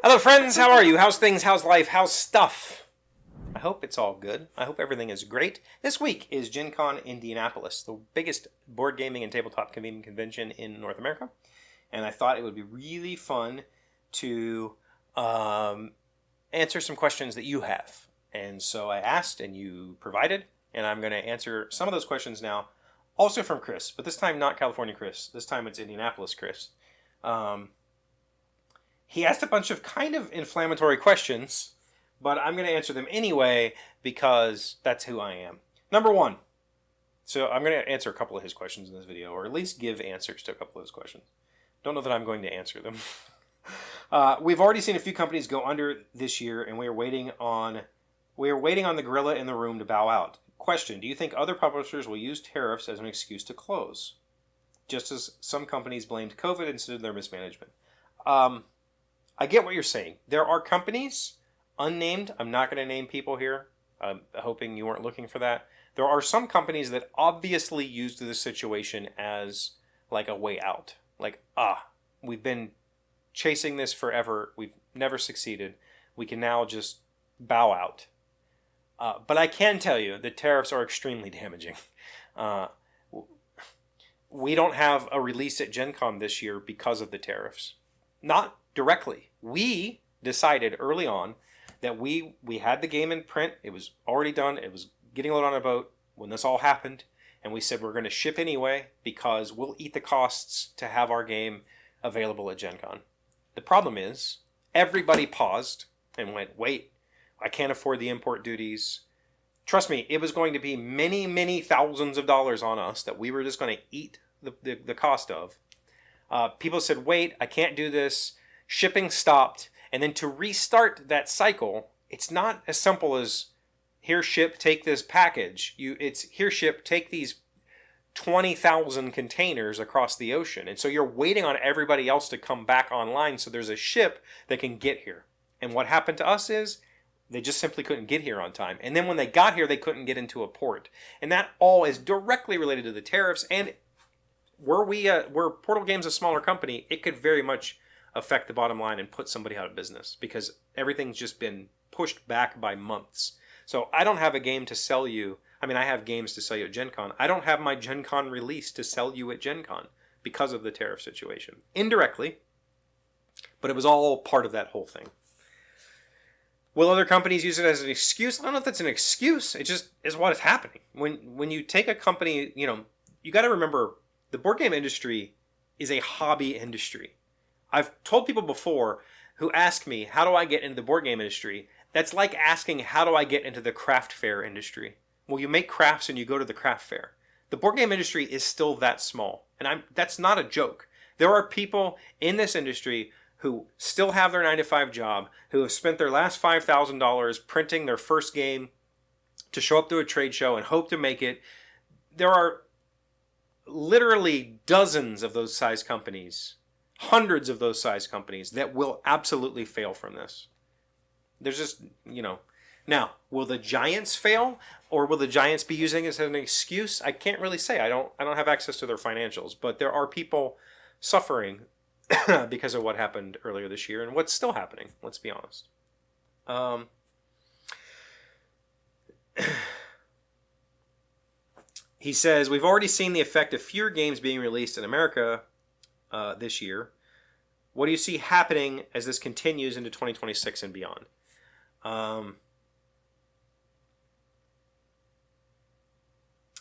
Hello, friends. How are you? How's things? How's life? How's stuff? I hope it's all good. I hope everything is great. This week is Gen Con Indianapolis, the biggest board gaming and tabletop gaming convention in North America. And I thought it would be really fun to answer some questions that you have. And so I asked, and you provided, and I'm going to answer some of those questions now. Also from Chris, but this time not California Chris. This time it's Indianapolis Chris. He asked a bunch of kind of inflammatory questions, but I'm going to answer them anyway because that's who I am. Number one. So I'm going to answer a couple of his questions in this video, or at least give answers to a couple of his questions. Don't know that I'm going to answer them. We've already seen a few companies go under this year, and we are waiting on the gorilla in the room to bow out. Question: do you think other publishers will use tariffs as an excuse to close, just as some companies blamed COVID instead of their mismanagement? I get what you're saying. There are companies, unnamed, I'm not going to name people here, I'm hoping you weren't looking for that. There are some companies that obviously used this situation as like a way out. Like, we've been chasing this forever, we've never succeeded, we can now just bow out. But I can tell you that tariffs are extremely damaging. We don't have a release at Gen Con this year because of the tariffs. Not directly. We decided early on that we had the game in print. It was already done. It was getting loaded on a boat when this all happened. And we said we're going to ship anyway because we'll eat the costs to have our game available at Gen Con. The problem is everybody paused and went, wait, I can't afford the import duties. Trust me, it was going to be many, many thousands of dollars on us that we were just going to eat the cost of. People said, wait, I can't do this. Shipping stopped. And then to restart that cycle, it's not as simple as here, ship, take this package. It's here, ship, take these 20,000 containers across the ocean. And so you're waiting on everybody else to come back online so there's a ship that can get here. And what happened to us is they just simply couldn't get here on time. And then when they got here, they couldn't get into a port. And that all is directly related to the tariffs. And were Portal Games a smaller company, it could very much affect the bottom line and put somebody out of business because everything's just been pushed back by months. So I don't have a game to sell you. I mean, I have games to sell you at Gen Con. I don't have my Gen Con release to sell you at Gen Con because of the tariff situation. Indirectly, but it was all part of that whole thing. Will other companies use it as an excuse? I don't know if that's an excuse. It just is what is happening. When you take a company, you got to remember the board game industry is a hobby industry. I've told people before who ask me, how do I get into the board game industry? That's like asking, how do I get into the craft fair industry? Well, you make crafts and you go to the craft fair. The board game industry is still that small. And that's not a joke. There are people in this industry who still have their 9-to-5 job, who have spent their last $5,000 printing their first game to show up to a trade show and hope to make it. There are literally dozens of those size companies, hundreds of those size companies that will absolutely fail from this. There's just, Now, will the giants fail, or will the giants be using this as an excuse? I can't really say. I don't have access to their financials, but there are people suffering because of what happened earlier this year and what's still happening. Let's be honest. He says, we've already seen the effect of fewer games being released in America this year. What do you see happening as this continues into 2026 and beyond?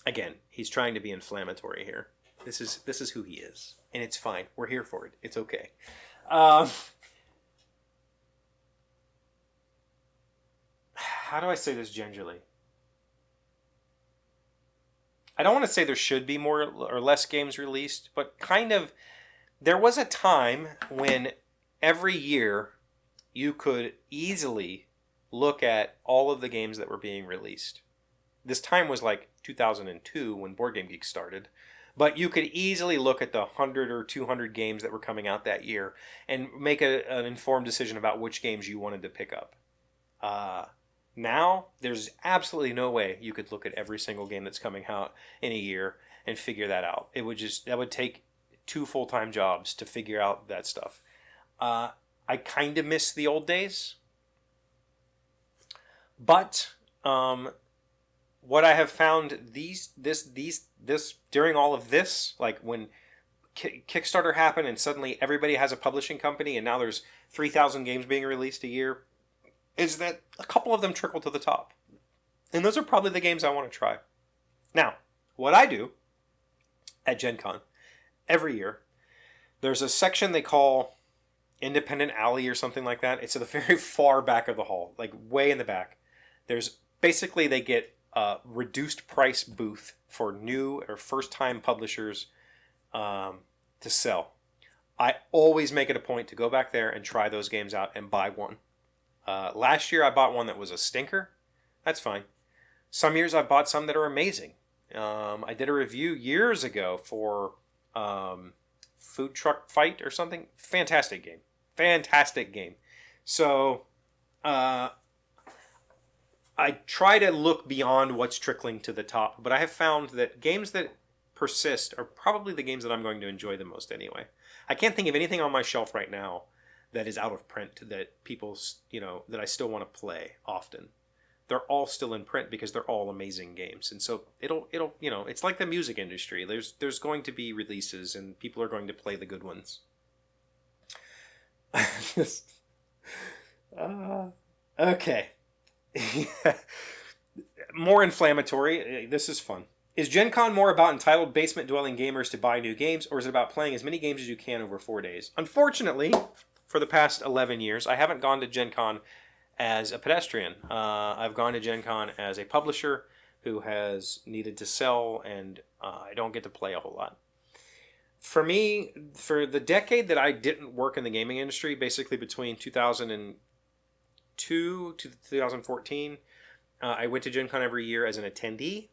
Again, he's trying to be inflammatory here. This is who he is, and it's fine. We're here for it. It's okay. How do I say this gingerly? I don't want to say there should be more or less games released, but kind of, there was a time when every year you could easily look at all of the games that were being released. This time was like 2002 when Board Game Geek started, but you could easily look at the 100 or 200 games that were coming out that year and make an informed decision about which games you wanted to pick up. Now, there's absolutely no way you could look at every single game that's coming out in a year and figure that out. That would take 2 full-time jobs to figure out that stuff. I I kind of miss the old days. But what I have found this during all of this, like when Kickstarter happened and suddenly everybody has a publishing company and now there's 3,000 games being released a year, is that a couple of them trickle to the top. And those are probably the games I want to try. Now, what I do at Gen Con every year, there's a section they call Independent Alley or something like that. It's at the very far back of the hall, like way in the back. There's basically they get a reduced price booth for new or first time publishers to sell. I always make it a point to go back there and try those games out and buy one. Last year I bought one that was a stinker. That's fine. Some years I bought some that are amazing. I did a review years ago for Food Truck Fight or something. Fantastic game. Fantastic game. So I try to look beyond what's trickling to the top, but I have found that games that persist are probably the games that I'm going to enjoy the most anyway. I can't think of anything on my shelf right now that is out of print that people, that I still want to play often. They're all still in print because they're all amazing games. And so it'll it's like the music industry. There's going to be releases and people are going to play the good ones. Okay. More inflammatory. This is fun. Is Gen Con more about entitled basement-dwelling gamers to buy new games, or is it about playing as many games as you can over 4 days? Unfortunately, for the past 11 years, I haven't gone to Gen Con as a pedestrian. I've gone to Gen Con as a publisher who has needed to sell, and I don't get to play a whole lot. For me, for the decade that I didn't work in the gaming industry, basically between 2002 to 2014, I went to Gen Con every year as an attendee.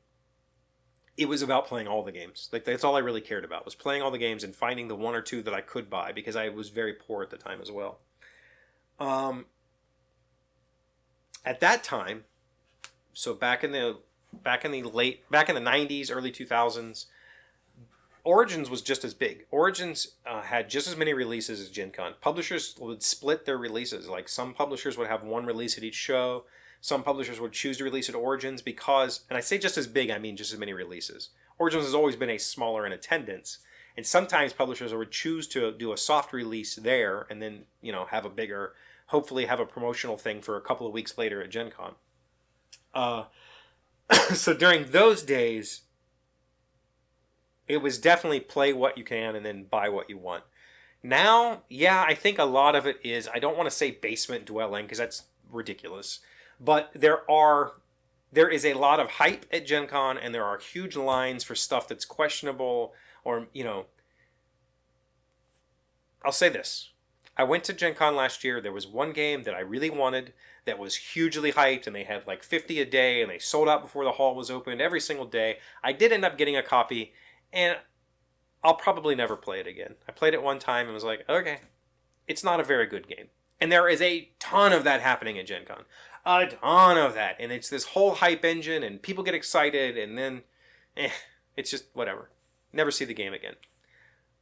It was about playing all the games. Like, that's all I really cared about, was playing all the games and finding the one or two that I could buy, because I was very poor at the time as well. At that time, so back in the 90s, early 2000s, Origins was just as big. Origins had just as many releases as Gen Con. Publishers would split their releases. Like, some publishers would have one release at each show. Some publishers would choose to release at Origins because, and I say just as big, I mean just as many releases. Origins has always been a smaller in attendance, and sometimes publishers would choose to do a soft release there and then, have a bigger, hopefully have a promotional thing for a couple of weeks later at Gen Con. So during those days, it was definitely play what you can and then buy what you want. Now, yeah, I think a lot of it is, I don't want to say basement dwelling because that's ridiculous. But there is a lot of hype at Gen Con, and there are huge lines for stuff that's questionable, or, I'll say this. I went to Gen Con last year. There was one game that I really wanted that was hugely hyped, and they had like 50 a day, and they sold out before the hall was opened every single day. I did end up getting a copy, and I'll probably never play it again. I played it one time and was like, okay, it's not a very good game. And there is a ton of that happening at Gen Con. A ton of that. And it's this whole hype engine, and people get excited, and then, it's just whatever. Never see the game again.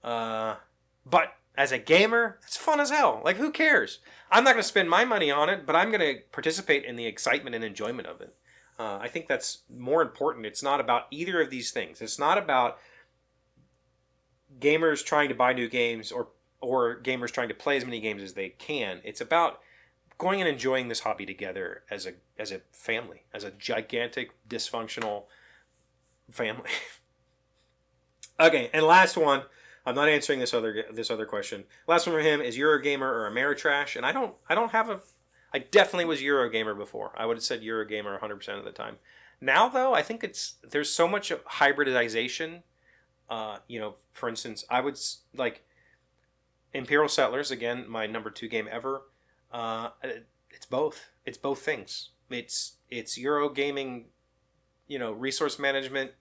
But as a gamer, it's fun as hell. Like, who cares? I'm not going to spend my money on it, but I'm going to participate in the excitement and enjoyment of it. I think that's more important. It's not about either of these things. It's not about gamers trying to buy new games or gamers trying to play as many games as they can. It's about going and enjoying this hobby together as a family, as a gigantic, dysfunctional family. Okay, and last one. I'm not answering this other question. Last one from him is Eurogamer or Ameritrash, and I definitely was Eurogamer before. I would have said Eurogamer 100% of the time. Now though, I think there's so much hybridization. For instance, I would like Imperial Settlers, again, my number 2 game ever. It's both. It's both things. It's Euro gaming, resource management,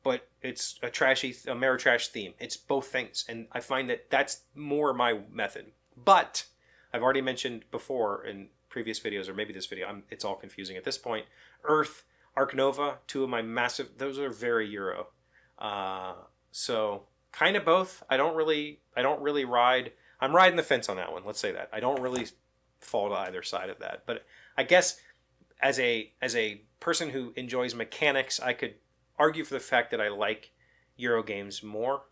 but it's a Ameritrash theme. It's both things, and I find that that's more my method. But I've already mentioned before in previous videos, or maybe this video, it's all confusing at this point. Earth, Ark Nova, 2 of my massive. Those are very Euro. So kind of both. I don't really ride I'm riding the fence on that one. Let's say that. I don't really fall to either side of that. But I guess as a person who enjoys mechanics, I could argue for the fact that I like Euro games more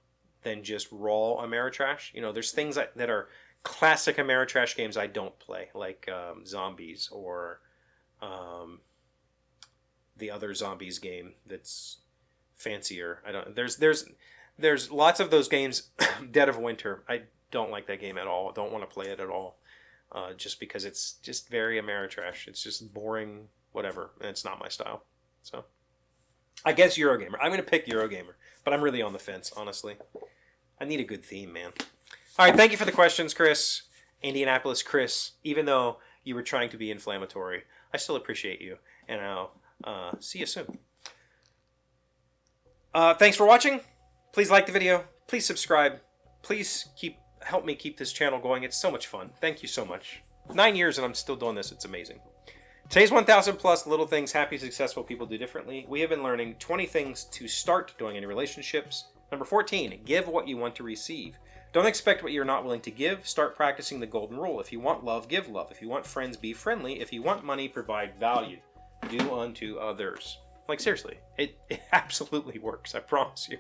than just raw Ameritrash. You know, there's things that are classic Ameritrash games I don't play, like Zombies or the other Zombies game that's fancier. I don't. There's lots of those games. Dead of Winter. I don't like that game at all. Don't want to play it at all. Just because it's just very Ameritrash. It's just boring, whatever, and it's not my style. So, I guess Eurogamer. I'm going to pick Eurogamer, but I'm really on the fence, honestly. I need a good theme, man. All right, thank you for the questions, Chris. Indianapolis Chris, even though you were trying to be inflammatory, I still appreciate you, and I'll see you soon. Thanks for watching. Please like the video. Please subscribe. Please help me keep this channel going. It's so much fun. Thank you so much. 9 years and I'm still doing this. It's amazing. Today's 1,000 plus little things happy, successful people do differently. We have been learning 20 things to start doing in relationships. Number 14, give what you want to receive. Don't expect what you're not willing to give. Start practicing the golden rule. If you want love, give love. If you want friends, be friendly. If you want money, provide value. Do unto others. Like, seriously, it absolutely works. I promise you.